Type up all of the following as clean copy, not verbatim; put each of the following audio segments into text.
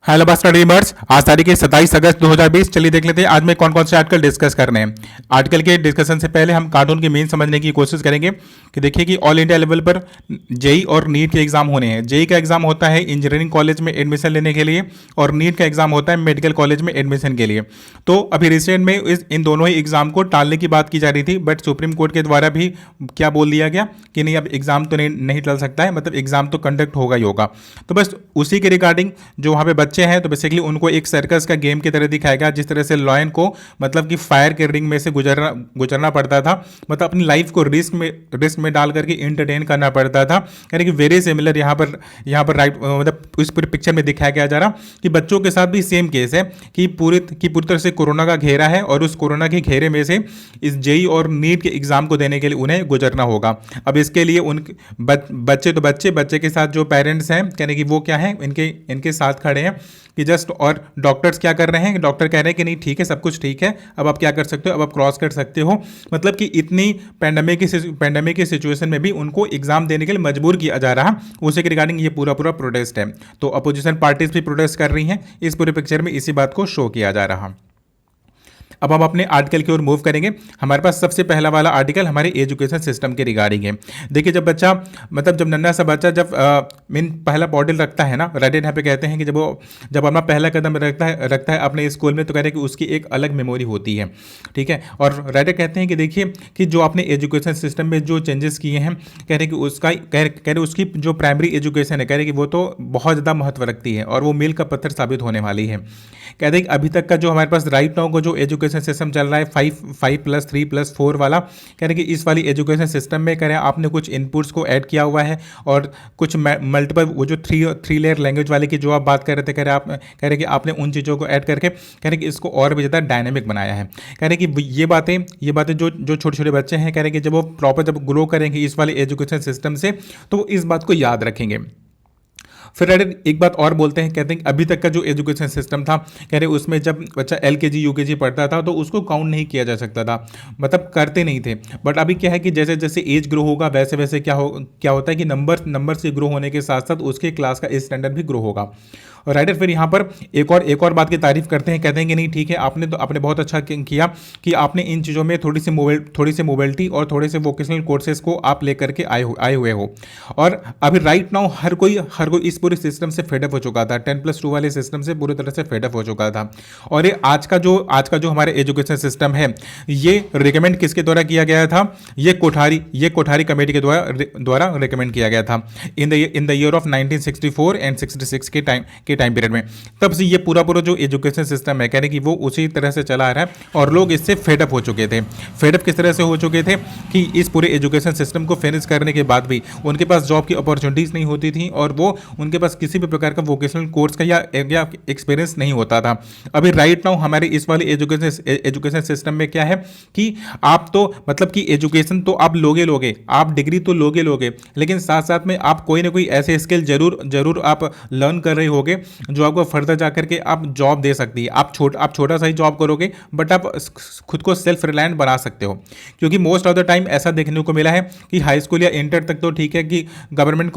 Hello बस स्टडीमर्स, आज तारीख है 27 अगस्त 2020। चलिए देख लेते हैं आज में कौन कौन से आर्टिकल डिस्कस करने हैं। आर्टिकल के डिस्कशन से पहले हम कार्टून की मेन समझने की कोशिश करेंगे कि देखिए कि ऑल इंडिया लेवल पर जेई और नीट के एग्जाम होने हैं। जेई का एग्जाम होता है इंजीनियरिंग कॉलेज में एडमिशन लेने के लिए और नीट का एग्जाम होता है मेडिकल कॉलेज में एडमिशन के लिए। तो अभी रिसेंट में इन दोनों ही एग्जाम को टालने की बात की जा रही थी, बट सुप्रीम कोर्ट के द्वारा भी क्या बोल दिया गया कि नहीं, अब एग्जाम तो नहीं टल सकता है, मतलब एग्जाम तो कंडक्ट होगा ही होगा। तो बस उसी के रिगार्डिंग जो वहाँ पे बच्चे हैं तो बेसिकली उनको एक सर्कस का गेम की तरह दिखाएगा, जिस तरह से लॉयन को मतलब कि फायर के रिंग में से गुजरना पड़ता था, मतलब अपनी लाइफ को रिस्क में डाल करके इंटरटेन करना पड़ता था। यानी कि वेरी सिमिलर यहाँ पर राइट मतलब इस पूरी पिक्चर में दिखाया गया जा रहा कि बच्चों के साथ भी सेम केस है कि पूरी तरह से कोरोना का घेरा है और उस कोरोना के घेरे में से इस जेई और नीट के एग्जाम को देने के लिए उन्हें गुजरना होगा। अब इसके लिए उन बच्चे के साथ जो पेरेंट्स हैं यानी कि वो क्या है, इनके साथ खड़े हैं कि जस्ट, और डॉक्टर्स क्या कर रहे हैं, डॉक्टर कह रहे हैं कि नहीं ठीक है, सब कुछ ठीक है, अब आप क्या कर सकते हो, अब आप क्रॉस कर सकते हो। मतलब कि इतनी पैंडेमिक की सिचुएशन में भी उनको एग्जाम देने के लिए मजबूर किया जा रहा। उसी के रिगार्डिंग ये पूरा प्रोटेस्ट है। तो अपोजिशन पार्टीज भी प्रोटेस्ट कर रही हैं। इस पूरे पिक्चर में इसी बात को शो किया जा रहा। अब हम अपने आर्टिकल की ओर मूव करेंगे। हमारे पास सबसे पहला वाला आर्टिकल हमारे एजुकेशन सिस्टम के रिगार्डिंग है। देखिए जब बच्चा मतलब जब नन्हा सा बच्चा जब मीन पहला पॉडल रखता है ना, रेडिट यहाँ पे कहते हैं कि जब अपना पहला कदम रखता है अपने स्कूल में, तो कह रहे हैं कि उसकी एक अलग मेमोरी होती है। ठीक है, और रेडिट कहते हैं कि देखिए कि जो आपने एजुकेशन सिस्टम में जो चेंजेस किए हैं, कह रहे कि उसका कह रहे उसकी जो प्राइमरी एजुकेशन है, कह रहे कि वो तो बहुत ज़्यादा महत्व रखती है और वो मील का पत्थर साबित होने वाली है। कहते हैं कि अभी तक का जो हमारे पास राइट नाउ का जो एजुकेशन सिस्टम चल रहा है 5+3+4 वाला, कह रहे कि इस वाली एजुकेशन सिस्टम में कह रहे आपने कुछ इनपुट्स को ऐड किया हुआ है और कुछ मल्टीपल वो जो थ्री लेयर लैंग्वेज वाले की जो आप बात कर रहे थे, कह रहे कि आपने उन चीज़ों को ऐड करके कह रहे कि इसको और भी ज़्यादा डायनेमिक बनाया है। कह रहे कि ये बातें जो छोटे छोटे बच्चे हैं, कह रहे कि जब वो प्रॉपर जब ग्रो करेंगे इस वाले एजुकेशन सिस्टम से, तो वो इस बात को याद रखेंगे। फिर रेडिट एक बात और बोलते हैं, कहते हैं कि अभी तक का जो एजुकेशन सिस्टम था, कह रहे उसमें जब बच्चा LKG UKG पढ़ता था तो उसको काउंट नहीं किया जा सकता था, मतलब करते नहीं थे। बट अभी क्या है कि जैसे जैसे एज ग्रो होगा वैसे वैसे क्या होता है कि नंबर से ग्रो होने के साथ साथ उसके क्लास का स्टैंडर्ड भी ग्रो होगा। और राइटर फिर यहाँ पर एक और बात की तारीफ करते हैं, कहते हैं कि नहीं ठीक है, आपने बहुत अच्छा किया कि आपने इन चीज़ों में थोड़ी सी मोबिलिटी और थोड़े से वोकेशनल कोर्सेज को आप लेकर के आए हुए हो। और अभी राइट नाउ हर कोई इस पूरे सिस्टम से फेडअप हो चुका था, 10+2 वाले सिस्टम से पूरी तरह से फेडअप हो चुका था। और ये आज का जो हमारे एजुकेशन सिस्टम है, ये रिकमेंड किसके द्वारा किया गया था, ये कोठारी कमेटी के द्वारा रिकमेंड किया गया था in the year of 1964 and 66 के टाइम पीरियड में। तब से ये पूरा जो एजुकेशन सिस्टम है, कह रहे कि वो उसी तरह से चला आ रहा है और लोग इससे फेडअप हो चुके थे। फेडअप किस तरह से हो चुके थे कि इस पूरे एजुकेशन सिस्टम को फिनिश करने के बाद भी उनके पास जॉब की अपॉर्चुनिटीज़ नहीं होती थी और वो उनके पास किसी भी प्रकार का वोकेशनल कोर्स का या एक्सपीरियंस नहीं होता था। अभी राइट नाउ हमारे इस वाले एजुकेशन सिस्टम में क्या है कि आप तो मतलब कि एजुकेशन तो आप लोगे, आप डिग्री तो लोगे, लेकिन साथ साथ में आप कोई ना कोई ऐसे स्किल जरूर आप लर्न कर रहे होगे जो आपको फर्दर जाकर के आप जॉब दे सकती है। आप छोटा सा ही जॉब करोगे बट आप खुद को सेल्फ रिलायंट बना सकते हो। क्योंकि मोस्ट ऑफ द टाइम ऐसा देखने को मिला है कि हाई स्कूल या इंटर तक तो ठीक है कि गवर्नमेंट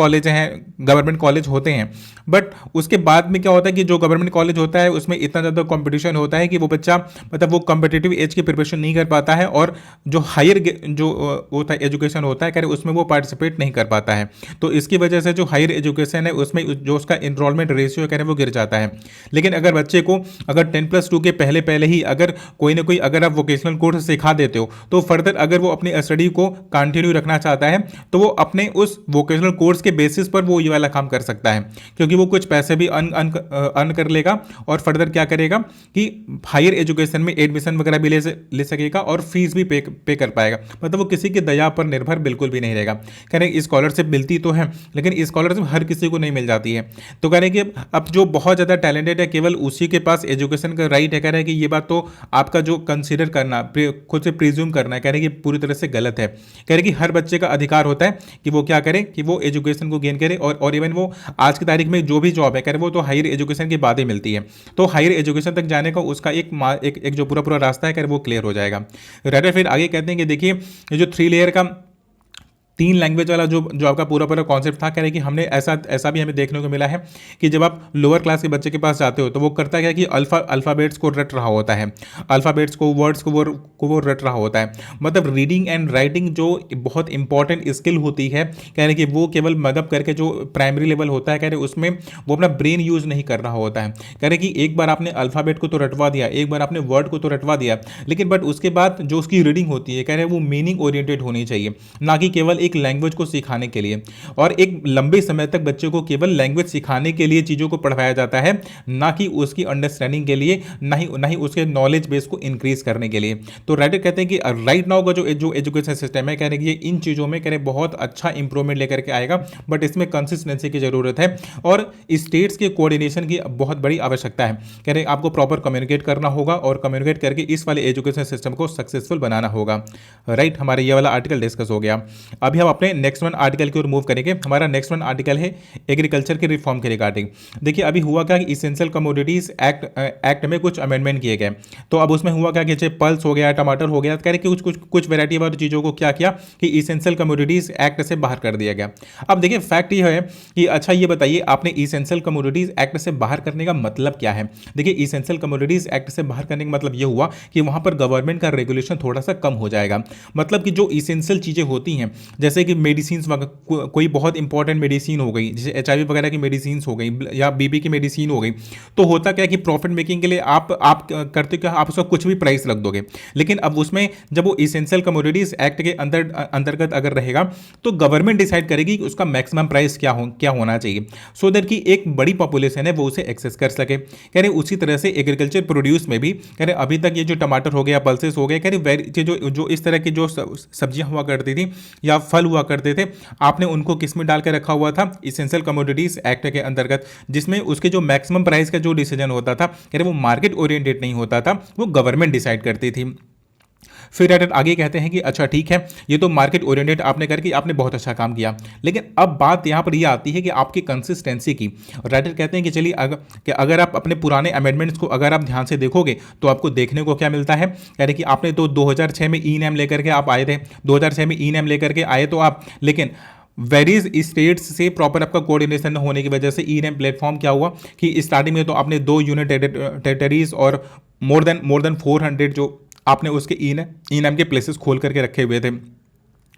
कॉलेज होते हैं, बट उसके बाद में क्या होता है कि जो गवर्नमेंट कॉलेज होता है उसमें इतना ज़्यादा कंपटीशन होता है कि वो बच्चा मतलब वो कॉम्पिटिटिव एज की प्रिपरेशन नहीं कर पाता है और जो हायर जो होता है एजुकेशन होता है, उसमें वो पार्टिसिपेट नहीं कर पाता है। तो इसकी वजह से जो हायर एजुकेशन है उसमें जो उसका इनरोलमेंट रेशियो है वो गिर जाता है। लेकिन अगर बच्चे को अगर 10+2 के पहले ही अगर कोई ना कोई अगर आप वोकेशनल कोर्स सिखा देते हो, तो फर्दर अगर वो अपनी स्टडी को कंटिन्यू रखना चाहता है तो वो अपने उस वोकेशनल कोर्स के बेसिस पर वो ये वाला काम कर सकता है, क्योंकि वो कुछ पैसे भी अर्न कर लेगा और फर्दर क्या करेगा कि हायर एजुकेशन में एडमिशन वगैरह भी ले सकेगा और फीस भी पे कर पाएगा। मतलब वो किसी की दया पर निर्भर बिल्कुल भी नहीं रहेगा। कह रहे हैं स्कॉलरशिप मिलती तो है लेकिन स्कॉलरशिप हर किसी को नहीं मिल जाती है। तो कह रहे हैं कि अब जो बहुत ज़्यादा टैलेंटेड है केवल उसी के पास एजुकेशन का राइट है। कह रहे हैं कि ये बात तो आपका जो कंसीडर करना खुद से प्रिज्यूम करना है, कह रहे हैं कि पूरी तरह से गलत है। कह रहे हैं कि हर बच्चे का अधिकार होता है कि वो क्या करे कि वो एजुकेशन को गेन करे और इवन वो आज की तारीख में जो भी जॉब है कह रहे वो तो हायर एजुकेशन के बाद ही मिलती है। तो हायर एजुकेशन तक जाने का उसका एक जो पूरा रास्ता है कह रहे वो क्लियर हो जाएगा। राइटर फिर आगे कहते हैं कि देखिए ये जो तीन लैंग्वेज वाला जो जो आपका पूरा पूरा कॉन्सेप्ट था, कह रहे कि हमने ऐसा ऐसा भी हमें देखने को मिला है कि जब आप लोअर क्लास के बच्चे के पास जाते हो तो वो करता क्या है कि अल्फ़ाबेट्स को रट रहा होता है, अल्फ़ाबेट्स को, वर्ड्स को वो रट रहा होता है। मतलब रीडिंग एंड राइटिंग जो बहुत इंपॉर्टेंट स्किल होती है, कह रहे कि वो केवल मगअप करके जो प्राइमरी लेवल होता है, कह रहे उसमें वो अपना ब्रेन यूज़ नहीं कर रहा होता है। कह रहे कि एक बार आपने अल्फ़ाबेट को तो रटवा दिया, एक बार आपने वर्ड को तो रटवा दिया, लेकिन बट उसके बाद जो उसकी रीडिंग होती है, कह रहे वो मीनिंग ओरिएंटेड होनी चाहिए, ना कि केवल एक लैंग्वेज को सिखाने के लिए। और एक लंबे समय तक बच्चे को केवल लैंग्वेज सिखाने के लिए चीज़ों को पढ़ाया जाता है, ना कि उसकी अंडरस्टैंडिंग के लिए, ना ही उसके नॉलेज बेस को इंक्रीज करने के लिए। तो राइटर कहते हैं कि राइट नाउ का जो एजुकेशन सिस्टम है, कह रहे कि ये इन चीज़ों में कह रहे बहुत अच्छा इंप्रूवमेंट लेकर के आएगा, बट इसमें कंसिस्टेंसी की जरूरत है और स्टेट्स के कोऑर्डिनेशन की बहुत बड़ी आवश्यकता है। कह रहे आपको प्रॉपर कम्युनिकेट करना होगा और कम्युनिकेट करके इस वाले एजुकेशन सिस्टम को सक्सेसफुल बनाना होगा। राइट, हमारा ये वाला आर्टिकल डिस्कस हो गया। अभी हम अपने नेक्स्ट वन आर्टिकल की ओर मूव करेंगे। हमारा नेक्स्ट वन आर्टिकल है एग्रीकल्चर के रिफॉर्म के रिगार्डिंग। देखिए अभी हुआ क्या कि इसेंशियल कमोडिटीज एक्ट में कुछ अमेंडमेंट किए गए। तो अब उसमें हुआ क्या कि जैसे पल्स हो गया, टमाटर हो गया, कह रहे कि कुछ वेराइटी वाली चीज़ों को क्या किया कि इसेंशियल कमोडिटीज एक्ट से बाहर कर दिया गया। अब देखिए फैक्ट ये है कि अच्छा ये बताइए आपने इसेंशियल कमोडिटीज एक्ट से बाहर करने का मतलब क्या है। देखिए इसेंशियल कमोडिटीज एक्ट से बाहर करने का मतलब ये हुआ कि वहां पर गवर्नमेंट का रेगुलेशन थोड़ा सा कम हो जाएगा। मतलब कि जो इसेंशियल चीज़ें होती हैं, जैसे कि मेडिसिन, कोई बहुत इंपॉर्टेंट मेडिसिन हो गई, जैसे HIV वगैरह की मेडिसिन हो गई या BB की मेडिसिन हो गई, तो होता क्या है कि प्रॉफिट मेकिंग के लिए आप करते क्या, आप उसका कुछ भी प्राइस रख दोगे। लेकिन अब उसमें जब वो इसेंशियल कमोडिटीज एक्ट के अंतर्गत अगर रहेगा तो गवर्नमेंट डिसाइड करेगी कि उसका मैक्सिमम प्राइस क्या होना चाहिए, सो दैट कि एक बड़ी पॉपुलेशन है वो उसे एक्सेस कर सके। कह रहे उसी तरह से एग्रीकल्चर प्रोड्यूस में भी कह रहे अभी तक ये जो टमाटर हो गया, पल्सेस हो गए, कह रहे जो इस तरह की जो सब्जियां हुआ करती थी या फल हुआ करते थे, आपने उनको किस में डाल के रखा हुआ था, इसेंशियल कमोडिटीज एक्ट के अंतर्गत, जिसमें उसके जो मैक्सिमम प्राइस का जो डिसीजन होता था, कह रहे वो मार्केट ओरिएंटेड नहीं होता था, वो गवर्नमेंट डिसाइड करती थी। फिर राइटर आगे कहते हैं कि अच्छा ठीक है, ये तो मार्केट ओरिएंटेड आपने करके आपने बहुत अच्छा काम किया, लेकिन अब बात यहाँ पर ये आती है कि आपकी कंसिस्टेंसी की। राइटर कहते हैं कि चलिए अगर आप अपने पुराने अमेंडमेंट्स को अगर आप ध्यान से देखोगे तो आपको देखने को क्या मिलता है। कह रहे कि आपने तो 2006 में ई-नैम लेकर के आप आए थे, 2006 में ई-नैम लेकर के आए तो आप, लेकिन वेरीज स्टेट्स से प्रॉपर आपका कोऑर्डिनेशन होने की वजह से ई-नैम प्लेटफॉर्म क्या हुआ कि स्टार्टिंग में तो आपने 2 यूनियन टेरिटरीज और मोर देन 400 जो आपने उसके ई-नैम के प्लेसेस खोल करके रखे हुए थे,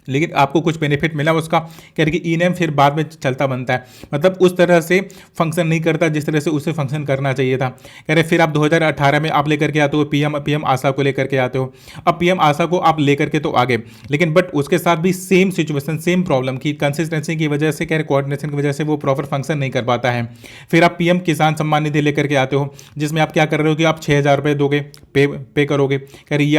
लेकिन आपको कुछ बेनिफिट मिला उसका। कह रहे कि ई-नैम फिर बाद में चलता बनता है, मतलब उस तरह से फंक्शन नहीं करता जिस तरह से उसे फंक्शन करना चाहिए था। कह रहे फिर आप 2018 में आप लेकर के आते हो पीएम आशा को लेकर के आते हो। अब पीएम आशा को आप लेकर के तो आगे, लेकिन बट उसके साथ भी सेम सिचुएशन, सेम प्रॉब्लम की कंसिस्टेंसी की वजह से, कह रहे कोऑर्डिनेशन की वजह से वो प्रॉपर फंक्शन नहीं कर पाता है। फिर आप पीएम किसान सम्मान निधि लेकर के आते हो, जिसमें आप क्या कर रहे हो कि आप 6,000 रुपये दोगे, पे करोगे। कह रही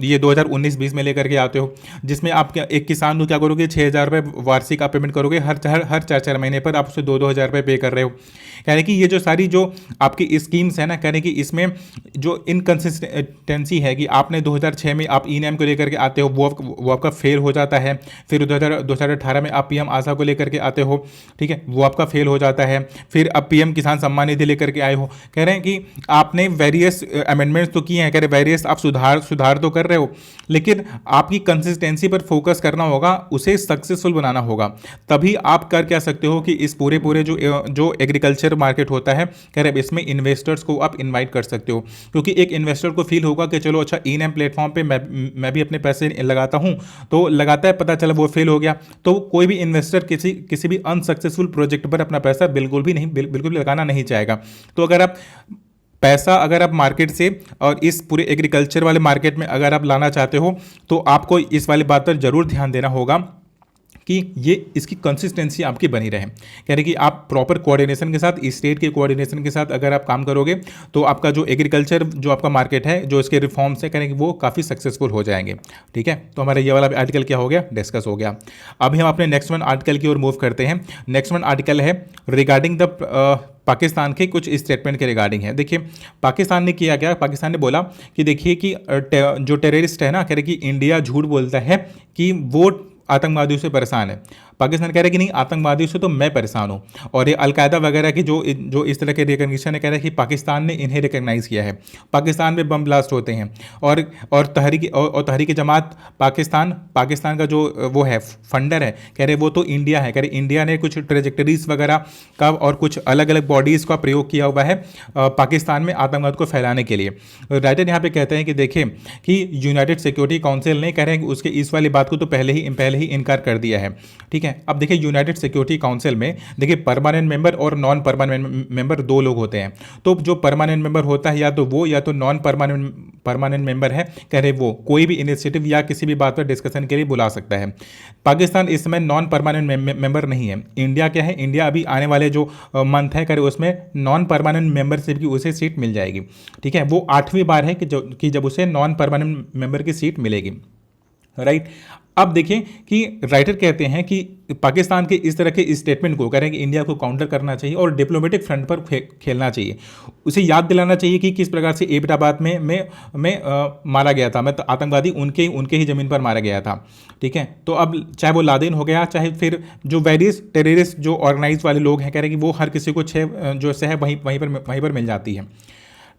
ये 2019-20 में लेकर के आते हो, जिसमें आप एक किसान को क्या करोगे, 6,000 रुपये वार्षिक आप पेमेंट करोगे, हर 4-4 महीने पर आप उसे 2-2 हज़ार रुपये पे कर रहे हो। कह रहे कि ये जो सारी जो आपकी स्कीम्स है ना, कह रहे कि इसमें जो इनकन्सिस्टेंसी है कि आपने 2006 में आप ई-नैम को लेकर के आते हो, वो आपका फेल हो जाता है। फिर 2018 में आप पीएम आशा को लेकर के आते हो, ठीक है, वो आपका फेल हो जाता है। फिर अब पीएम किसान सम्मान निधि लेकर के आए हो। कह रहे हैं कि आपने वेरियस अमेंडमेंट्स तो किए हैं, कह रहे वेरियस आप सुधार तो कर रहे हो, लेकिन आपकी कंसिस्टेंसी पर फोकस करना होगा, उसे सक्सेसफुल बनाना होगा। तभी आप कर क्या सकते हो कि इस पूरे जो एग्रीकल्चर मार्केट होता है, कह रहे इसमें इन्वेस्टर्स को आप इनवाइट कर सकते हो, क्योंकि एक इन्वेस्टर को फील होगा कि चलो अच्छा ई-नैम प्लेटफॉर्म पे मैं भी अपने पैसे लगाता हूं, तो लगाता है, पता चला वो फेल हो गया, तो कोई भी इन्वेस्टर किसी भी अनसक्सेसफुल प्रोजेक्ट पर अपना पैसा बिल्कुल भी लगाना नहीं चाहेगा। तो अगर आप मार्केट से और इस पूरे एग्रीकल्चर वाले मार्केट में अगर आप लाना चाहते हो, तो आपको इस वाली बात पर जरूर ध्यान देना होगा कि ये इसकी कंसिस्टेंसी आपकी बनी रहे। कह रहे कि आप प्रॉपर कोऑर्डिनेशन के साथ, स्टेट के कोऑर्डिनेशन के साथ अगर आप काम करोगे तो आपका जो एग्रीकल्चर जो आपका मार्केट है, जो इसके रिफॉर्म्स है, कह रहे कि वो काफ़ी सक्सेसफुल हो जाएंगे। ठीक है, तो हमारा ये वाला आर्टिकल क्या हो गया, डिस्कस हो गया। अभी हम अपने नेक्स्ट वन आर्टिकल की ओर मूव करते हैं। नेक्स्ट वन आर्टिकल है रिगार्डिंग द पाकिस्तान के कुछ स्टेटमेंट के रिगार्डिंग है। देखिए पाकिस्तान ने किया क्या, पाकिस्तान ने बोला कि देखिए कि जो टेररिस्ट है ना, कह रहे कि इंडिया झूठ बोलता है कि वो आतंकवादियों से परेशान है, पाकिस्तान कह रहा है कि नहीं, आतंकवादियों से तो मैं परेशान हूँ, और ये अलकायदा वगैरह की जो इस तरह के रिकग्निशन है, कह रहा है कि पाकिस्तान ने इन्हें रिकग्नाइज़ किया है, पाकिस्तान में बम ब्लास्ट होते हैं, और तहरीक जमात पाकिस्तान का जो वो है फंडर है, कह रहे वो तो इंडिया है, कह रहे इंडिया ने कुछ ट्रेजेक्टरीज वगैरह का और कुछ अलग अलग बॉडीज़ का प्रयोग किया हुआ है पाकिस्तान में आतंकवाद को फैलाने के लिए। राइटर यहाँ पे कहते हैं कि देखिए कि यूनाइटेड सिक्योरिटी काउंसिल ने, कह रहे हैं कि उसके इस वाली बात को तो पहले ही इनकार कर दिया है। ठीक है, अब देखिए यूनाइटेड सिक्योरिटी काउंसिल में देखिए परमानेंट मेंबर और नॉन परमानेंट मेंबर दो लोग होते हैं। तो जो परमानेंट मेंबर होता है या तो वो या तो नॉन परमानेंट मेंबर है, कह रहे वो कोई भी इनिशिएटिव या किसी भी बात पर डिस्कशन के लिए बुला सकता है। पाकिस्तान इस समय नॉन परमानेंट मेंबर नहीं है। इंडिया क्या है, इंडिया अभी आने वाले जो मंथ है, करे उसमें नॉन परमानेंट मेंबरशिप की उसे सीट मिल जाएगी। ठीक है, वो 8वीं बार है कि जब उसे नॉन परमानेंट मेंबर की सीट मिलेगी। राइट, अब देखिए कि राइटर कहते हैं कि पाकिस्तान के इस तरह के स्टेटमेंट को, कह रहे हैं कि इंडिया को काउंटर करना चाहिए और डिप्लोमेटिक फ्रंट पर खेलना चाहिए। उसे याद दिलाना चाहिए कि किस प्रकार से एबटाबाद में मारा गया था, मतलब आतंकवादी उनके ही ज़मीन पर मारा गया था। ठीक है, तो अब चाहे वो लादेन हो गया, चाहे फिर जो वेरियस टेररिस्ट जो ऑर्गेनाइज वाले लोग हैं, कह रहे हैं कि वो हर किसी को जो है वहीं पर मिल जाती है।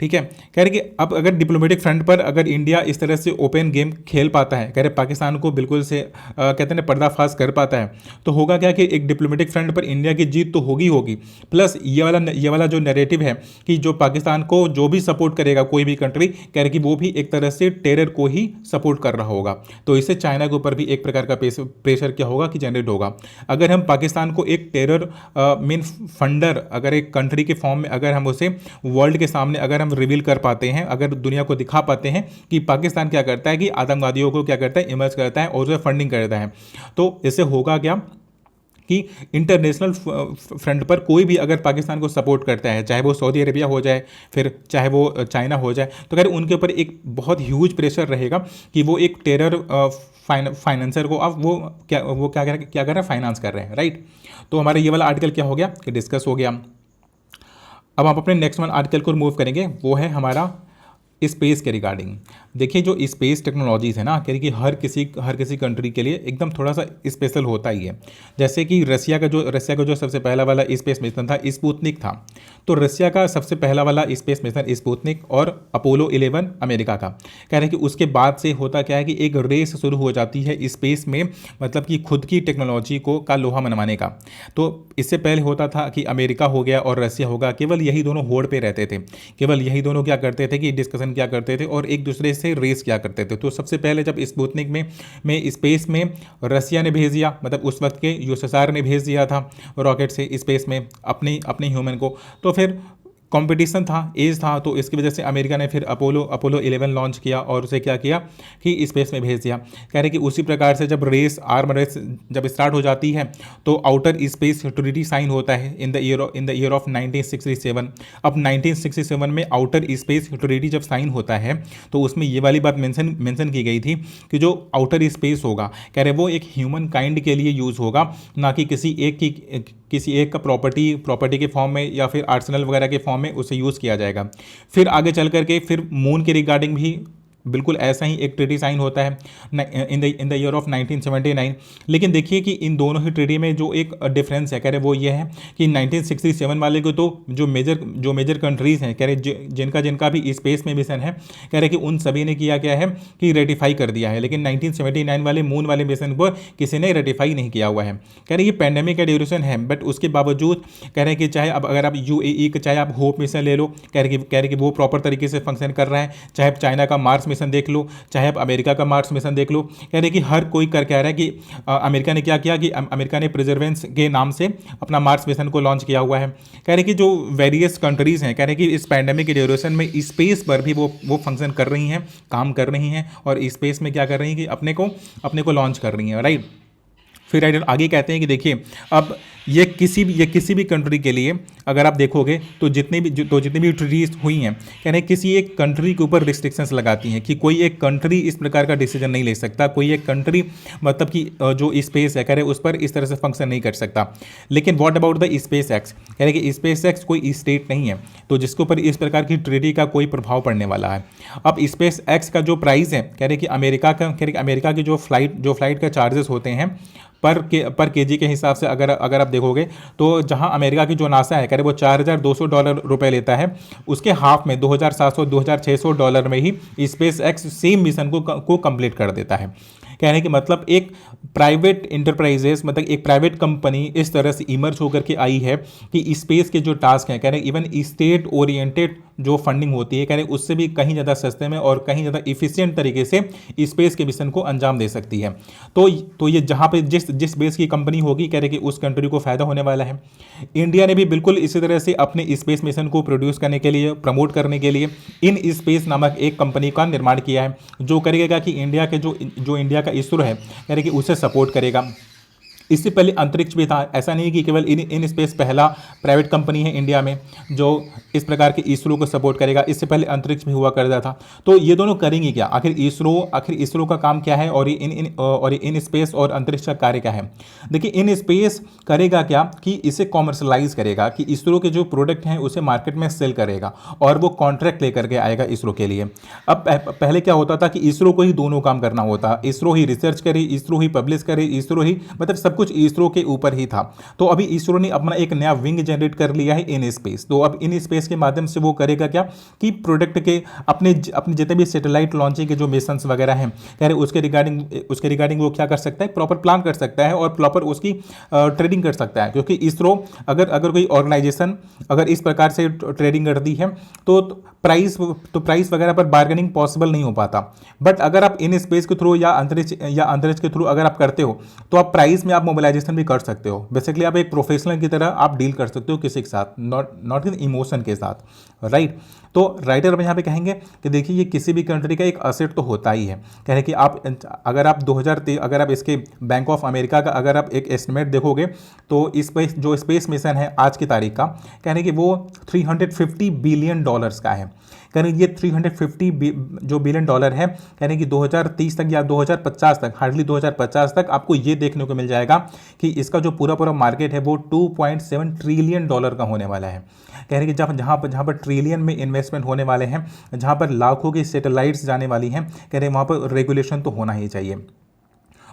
ठीक है, कह रहे कि अब अगर डिप्लोमेटिक फ्रंट पर अगर इंडिया इस तरह से ओपन गेम खेल पाता है, कह रहे पाकिस्तान को बिल्कुल से कहते हैं पर्दाफाश कर पाता है, तो होगा क्या कि एक डिप्लोमेटिक फ्रंट पर इंडिया की जीत तो होगी। प्लस ये वाला जो नैरेटिव है कि जो पाकिस्तान को जो भी सपोर्ट करेगा कोई भी कंट्री, कह रहे कि वो भी एक तरह से टेरर को ही सपोर्ट कर रहा होगा। तो इससे चाइना के ऊपर भी एक प्रकार का प्रेशर क्या होगा कि जनरेट होगा। अगर हम पाकिस्तान को एक टेरर मीन फंडर अगर एक कंट्री के फॉर्म में अगर हम उसे वर्ल्ड के सामने अगर रिवील कर पाते हैं, अगर दुनिया को दिखा पाते हैं कि पाकिस्तान क्या करता है, कि आतंकवादियों को क्या करता है, इमर्ज करता है और उसे फंडिंग करता है, तो इससे होगा क्या कि इंटरनेशनल फ्रंट पर कोई भी अगर पाकिस्तान को सपोर्ट करता है, चाहे वो सऊदी अरेबिया हो जाए, फिर चाहे वो चाइना हो जाए, तो खैर उनके ऊपर एक बहुत ह्यूज प्रेशर रहेगा कि वो एक टेरर फाइनेंसर को अब वो क्या कर रहे हैं, फाइनेंस कर रहे हैं। राइट, तो हमारा ये वाला आर्टिकल क्या हो गया कि डिस्कस हो गया। अब हम अपने नेक्स्ट वन आर्टिकल को मूव करेंगे, वो है हमारा स्पेस के रिगार्डिंग। देखिए जो स्पेस टेक्नोलॉजीज़ है ना, कह रही कि हर किसी कंट्री के लिए एकदम थोड़ा सा स्पेशल होता ही है। जैसे कि रसिया का जो सबसे पहला वाला स्पेस मिशन था, स्पुतनिक था, तो रसिया का सबसे पहला वाला स्पेस मिशन स्पुतनिक और अपोलो 11 अमेरिका का। कह रहे हैं कि उसके बाद से होता क्या है कि एक रेस शुरू हो जाती है स्पेस में, मतलब कि खुद की टेक्नोलॉजी का लोहा मनवाने का। तो इससे पहले होता था कि अमेरिका हो गया और रसिया होगा, केवल यही दोनों होड़ पे रहते थे, केवल यही दोनों क्या करते थे कि डिस्कशन क्या करते थे और एक दूसरे से रेस क्या करते थे। तो सबसे पहले जब स्पुतनिक में स्पेस में रसिया ने भेज दिया, मतलब उस वक्त के यूएसएसआर ने भेज दिया था रॉकेट से स्पेस में अपने ह्यूमन को, तो फिर कंपटीशन था, एज था, तो इसकी वजह से अमेरिका ने फिर अपोलो 11 लॉन्च किया और उसे क्या किया कि स्पेस में भेज दिया। कह रहे कि उसी प्रकार से जब आर्म रेस जब स्टार्ट हो जाती है तो आउटर स्पेस ट्रीटी साइन होता है इन द ईयर ऑफ 1967। अब 1967 में आउटर स्पेस ट्रीटी जब साइन होता है तो उसमें ये वाली बात मेंशन की गई थी कि जो आउटर स्पेस होगा, कह रहे वो एक ह्यूमन काइंड के लिए यूज़ होगा, ना कि किसी एक का प्रॉपर्टी के फॉर्म में या फिर आर्सेनल वगैरह के फॉर्म में उसे यूज़ किया जाएगा। फिर आगे चल करके फिर मून के रिगार्डिंग भी बिल्कुल ऐसा ही एक ट्रीटी साइन होता है इन द ईयर ऑफ 1979। लेकिन देखिए कि इन दोनों ही ट्रीटी में जो एक डिफरेंस है, कह रहे वो ये है कि 1967 वाले को तो जो मेजर कंट्रीज़ हैं, कह रहे जिनका भी स्पेस में मिशन है, कह रहे कि उन सभी ने किया क्या है कि रेटिफाई कर दिया है, लेकिन 1979 वाले मून वाले मिशन को किसी ने रेटिफाई नहीं किया हुआ है। कह रहे ये पैंडेमिक का ड्यूरेशन है, बट उसके बावजूद कह रहे कि चाहे अब अगर आप UAE का चाहे आप होप मिशन ले लो, कह रहे कि वो प्रॉपर तरीके से फंक्शन कर रहा है, चाहे चाइना का मार्स मिशन देख लो, चाहे आप अमेरिका का मार्स मिशन देख लो, कह रहे कि हर कोई कह रहा है कि अमेरिका ने क्या किया कि अमेरिका ने प्रिजर्वेंस के नाम से अपना मार्स मिशन को लॉन्च किया हुआ है। कह रहे कि जो वेरियस कंट्रीज़ हैं, कह रहे कि इस पैंडेमिक के ड्यूरेशन में स्पेस पर भी वो फंक्शन कर रही हैं, काम कर रही हैं और स्पेस में क्या कर रही हैं कि अपने को लॉन्च कर रही हैं। राइट, फिर राइटर आगे कहते हैं कि देखिए अब ये किसी भी कंट्री के लिए अगर आप देखोगे तो जितनी भी ट्रीटीज हुई हैं, कह रहे हैं किसी एक कंट्री के ऊपर रिस्ट्रिक्शंस लगाती हैं कि कोई एक कंट्री इस प्रकार का डिसीजन नहीं ले सकता, कोई एक कंट्री मतलब कि जो स्पेस है, कह रहे उस पर इस तरह से फंक्शन नहीं कर सकता। लेकिन what about the space x, कह रहे कि स्पेस एक्स कोई स्टेट नहीं है, तो जिसके ऊपर इस प्रकार की ट्रीटी का कोई प्रभाव पड़ने वाला है। अब स्पेस एक्स का जो प्राइस है, कह रहे कि अमेरिका की जो फ्लाइट का चार्जेस होते हैं पर केजी के हिसाब से अगर अगर आप देखोगे तो जहां अमेरिका की जो नासा है कह रहे वो $4,200 लेता है, उसके हाफ में $2,700 में ही स्पेस एक्स सेम मिशन को कंप्लीट कर देता है। कहने की मतलब एक प्राइवेट इंटरप्राइजेस, मतलब एक प्राइवेट कंपनी इस तरह से इमर्ज होकर के आई है कि स्पेस के जो टास्क हैं, कह रहे इवन स्टेट ओरिएंटेड जो फंडिंग होती है कह रहे उससे भी कहीं ज़्यादा सस्ते में और कहीं ज़्यादा इफिशियंट तरीके से स्पेस के मिशन को अंजाम दे सकती है। तो ये जहाँ पे जिस जिस बेस की कंपनी होगी कह रहे कि उस कंट्री को फायदा होने वाला है। इंडिया ने भी बिल्कुल इसी तरह से अपने स्पेस मिशन को प्रोड्यूस करने के लिए, प्रमोट करने के लिए इन स्पेस नामक एक कंपनी का निर्माण किया है, जो करेगा कि इंडिया के जो इंडिया का इसरो है कह रहे कि उसे सपोर्ट करेगा। इससे पहले अंतरिक्ष भी था, ऐसा नहीं कि केवल इन स्पेस पहला प्राइवेट कंपनी है इंडिया में जो इस प्रकार के इसरो को सपोर्ट करेगा, इससे पहले अंतरिक्ष भी हुआ करता था। तो ये दोनों करेंगे क्या, आखिर इसरो का काम क्या है और इन स्पेस और अंतरिक्ष का कार्य क्या है। देखिए इन स्पेस करेगा क्या कि इसे कॉमर्शलाइज करेगा, कि इसरो के जो प्रोडक्ट हैं उसे मार्केट में सेल करेगा और वो कॉन्ट्रैक्ट लेकर के आएगा इसरो के लिए। अब पहले क्या होता था कि इसरो को ही दोनों काम करना होता, इसरो ही रिसर्च करे, इसरो ही पब्लिश करे, इसरो ही मतलब सब कुछ इसरो के ऊपर ही था। तो अभी इसरो ने अपना एक नया विंग जनरेट कर लिया है इन स्पेस। तो अब इन स्पेस के माध्यम से वो करेगा क्या कि प्रोडक्ट के अपने जितने भी सैटेलाइट लॉन्चिंग के जो मिशंस वगैरह हैं कह रहे उसके रिगार्डिंग वो क्या कर सकता है, प्रॉपर प्लान कर सकता है और प्रॉपर उसकी ट्रेडिंग कर सकता है। क्योंकि इसरो अगर कोई ऑर्गेनाइजेशन अगर इस प्रकार से ट्रेडिंग करती है तो प्राइस वगैरह पर बार्गेनिंग पॉसिबल नहीं हो पाता। बट अगर आप इन स्पेस के थ्रू या अंतरिक्ष के थ्रू अगर आप करते हो तो आप प्राइस में आप मोबिलाइजेशन भी कर सकते हो। बेसिकली आप एक प्रोफेशनल की तरह आप डील कर सकते हो किसी के साथ, नॉट इन इमोशन के साथ, राइट। तो राइटर अब यहाँ पे कहेंगे कि देखिए ये किसी भी कंट्री का एक असेट तो होता ही है। कह रहे कि आप अगर आप 2023 अगर आप इसके बैंक ऑफ अमेरिका का अगर आप एक एस्टिमेट देखोगे तो जो स्पेस मिशन है आज की तारीख का कह रहे कि वो $350 बिलियन का है। कह रहे ये 350 जो बिलियन डॉलर है कह रहे कि 2030 तक या 2050 तक, हार्डली 2050 तक आपको ये देखने को मिल जाएगा कि इसका जो पूरा मार्केट है वो $2.7 ट्रिलियन का होने वाला है। कह रहे कि जहाँ पर ट्रिलियन में इन्वेस्टमेंट होने वाले हैं, जहाँ पर लाखों की सैटेलाइट्स जाने वाली हैं, कह रहे वहाँ पर रेगुलेशन तो होना ही चाहिए।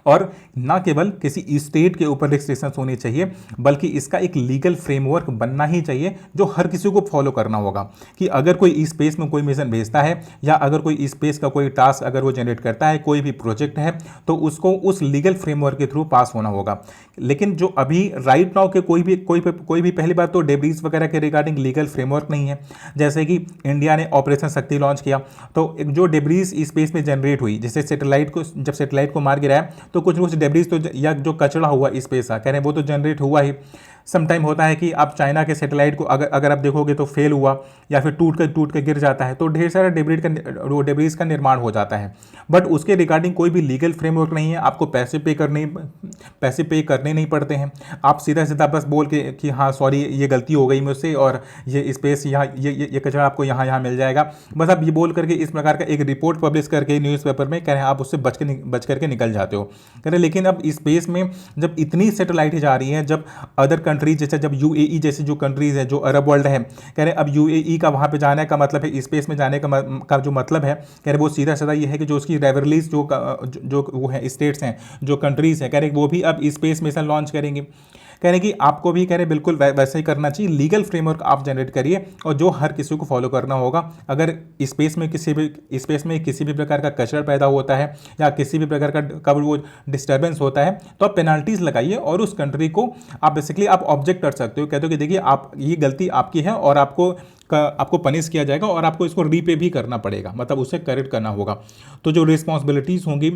और ना केवल किसी स्टेट के ऊपर रिस्ट्रिक्शंस होनी चाहिए बल्कि इसका एक लीगल फ्रेमवर्क बनना ही चाहिए जो हर किसी को फॉलो करना होगा। कि अगर कोई स्पेस में कोई मिशन भेजता है या अगर कोई स्पेस का कोई टास्क अगर वो जनरेट करता है, कोई भी प्रोजेक्ट है, तो उसको उस लीगल फ्रेमवर्क के थ्रू पास होना होगा। लेकिन जो अभी राइट नाउ के कोई भी पहली बात तो डेब्रीज वगैरह के रिगार्डिंग लीगल फ्रेमवर्क नहीं है। जैसे कि इंडिया ने ऑपरेशन शक्ति लॉन्च किया तो जो डेब्रीज स्पेस में जनरेट हुई, जैसे जब सैटेलाइट को मार गिराया तो कुछ डेब्रीज तो या जो कचरा हुआ स्पेस का कह रहे हैं वो तो जनरेट हुआ ही। समटाइम होता है कि आप चाइना के सैटेलाइट को अगर आप देखोगे तो फेल हुआ या फिर टूट के गिर जाता है तो ढेर सारा डेब्रीज का निर्माण हो जाता है। बट उसके रिगार्डिंग कोई भी लीगल फ्रेमवर्क नहीं है, आपको पैसे पे करने नहीं पड़ते हैं। आप सीधा बस बोल के कि हाँ सॉरी ये गलती हो गई मुझसे और ये स्पेस यहाँ ये कचरा आपको यहाँ मिल जाएगा, बस आप ये बोल करके इस प्रकार का एक रिपोर्ट पब्लिश करके न्यूज़पेपर में कह रहे हैं आप उससे बच करके निकल जाते हो। कह रहे लेकिन अब स्पेस में जब इतनी सैटेलाइट जा रही हैं, जब अदर कंट्रीज जैसे जब यूएई जैसी जो कंट्रीज है जो अरब वर्ल्ड है, कह रहे अब यूएई का वहाँ पे जाने का मतलब है, स्पेस में जाने का जो मतलब है कह रहे वो सीधा ये है कि जो उसकी रेवरलीज जो वो है स्टेट्स हैं, जो कंट्रीज हैं, कह रहे वो भी अब स्पेस मिशन लॉन्च करेंगे। कह रहे कि आपको भी कह रहे बिल्कुल वैसे ही करना चाहिए, लीगल फ्रेमवर्क आप जनरेट करिए और जो हर किसी को फॉलो करना होगा। अगर स्पेस में किसी भी प्रकार का कचरा पैदा होता है या किसी भी प्रकार का वो डिस्टर्बेंस होता है तो आप पेनल्टीज लगाइए और उस कंट्री को आप बेसिकली आप ऑब्जेक्ट कर सकते हो, कहते हो कि देखिए आप ये गलती आपकी है और आपको पनिश किया जाएगा और आपको इसको रीपे भी करना पड़ेगा, मतलब उसे करेक्ट करना होगा। तो जो रिस्पॉन्सिबिलिटीज़ होंगी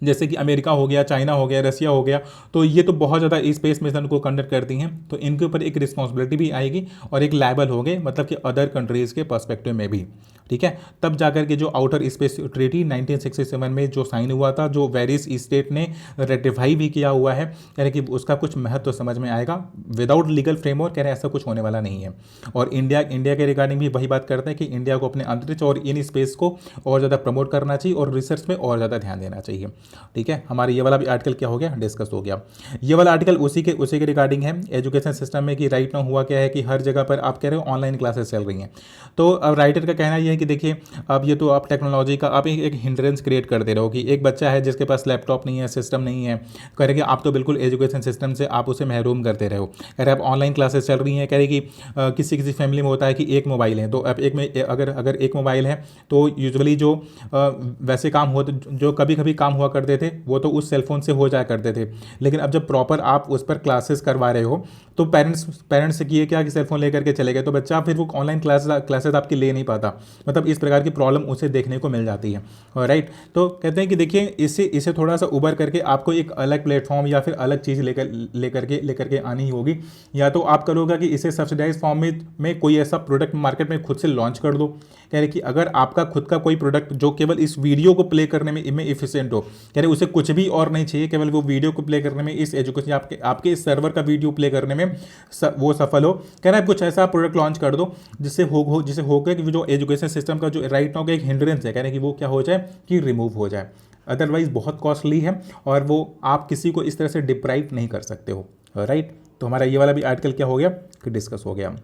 जैसे कि अमेरिका हो गया, चाइना हो गया, रसिया हो गया, तो ये तो बहुत ज़्यादा स्पेस मिशन को कंडक्ट करती हैं, तो इनके ऊपर एक रिस्पॉन्सिबिलिटी भी आएगी और एक लायबल हो गए, मतलब कि अदर कंट्रीज़ के पर्सपेक्टिव में भी। ठीक है, तब जाकर के जो आउटर स्पेस ट्रीटी 1967 में जो साइन हुआ था, जो वेरियस स्टेट ने रेटिफाई भी किया हुआ है, कह रहे कि उसका कुछ महत्व तो समझ में आएगा। विदाउट लीगल फ्रेमवर्क कह रहे ऐसा कुछ होने वाला नहीं है। और इंडिया के रिगार्डिंग भी वही बात करते हैं कि इंडिया को अपने अंतरिक्ष और इन स्पेस को और ज़्यादा प्रमोट करना चाहिए और रिसर्च में और ज़्यादा ध्यान देना चाहिए। ठीक है, हमारा ये वाला भी आर्टिकल क्या हो गया, डिस्कस हो गया। ये वाला आर्टिकल उसी के रिगार्डिंग है, एजुकेशन सिस्टम में कि राइट नाउ हुआ क्या है कि हर जगह पर आप कह रहे हो ऑनलाइन क्लासेस चल रही हैं। तो अब राइटर का कहना ये है कि देखिए अब ये तो आप टेक्नोलॉजी का आप एक हिंड्रेंस क्रिएट कर दे रहे हो कि एक बच्चा है जिसके पास लैपटॉप नहीं है, सिस्टम नहीं है, कह रहे कि आप तो बिल्कुल एजुकेशन सिस्टम से आप उसे महरूम करते रहे हो। कह रहे अब ऑनलाइन क्लासेस चल रही हैं, कह रहे कि किसी किसी फैमिली में होता है कि एक मोबाइल है, तो अब एक में अगर एक मोबाइल है तो यूजुअली जो वैसे काम होते जो कभी कभी काम हुआ करते थे वो तो उस सेलफोन से हो जाया करते थे, लेकिन अब जब प्रॉपर आप उस पर क्लासेस करवा रहे हो तो पेरेंट्स से किए क्या कि सेलफोन लेकर के चले गए, तो बच्चा फिर वो ऑनलाइन क्लासेस आपकी ले नहीं पाता, मतलब इस प्रकार की प्रॉब्लम उसे देखने को मिल जाती है। राइट, तो कहते हैं कि देखिए इसे थोड़ा सा उबर करके आपको एक अलग प्लेटफॉर्म या फिर अलग चीज़ लेकर के आनी होगी, या तो आप करोगे कि इसे सब्सिडाइज फॉर्म में कोई ऐसा प्रोडक्ट मार्केट में खुद से लॉन्च कर दो। कह रहे कि अगर आपका खुद का कोई प्रोडक्ट जो केवल इस वीडियो को प्ले करने में इफिशिएंट हो, कह रहे उसे कुछ भी और नहीं चाहिए, केवल वो वीडियो को प्ले करने में, इस एजुकेशन आपके इस सर्वर का वीडियो प्ले करने में वो सफल हो, कह रहा है कुछ ऐसा प्रोडक्ट लॉन्च कर दो जिससे होगा कि जो एजुकेशन सिस्टम का जो राइट नाउ का एक हिंड्रेंस है, कह रहे हैं कि वो क्या हो जाए कि रिमूव हो जाए। अदरवाइज बहुत कॉस्टली है और वो आप किसी को इस तरह से डिप्राइव नहीं कर सकते हो। राइट, तो हमारा ये वाला भी आर्टिकल क्या हो गया कि डिस्कस हो गया।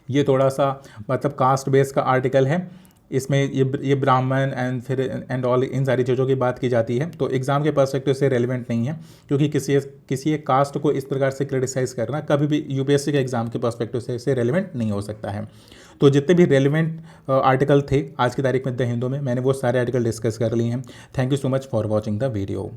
ये थोड़ा सा मतलब कास्ट बेस का आर्टिकल है, इसमें ये ब्राह्मण एंड ऑल इन सारी चीज़ों की बात की जाती है, तो एग्ज़ाम के पर्सपेक्टिव से रेलिवेंट नहीं है, क्योंकि किसी एक कास्ट को इस प्रकार से क्रिटिसाइज करना कभी भी यूपीएससी के एग्ज़ाम के पर्सपेक्टिव से रेलिवेंट नहीं हो सकता है। तो जितने भी रेलिवेंट आर्टिकल थे आज की तारीख में द हिंदू में, मैंने वो सारे आर्टिकल डिस्कस कर लिए हैं। Thank you so much for watching the video.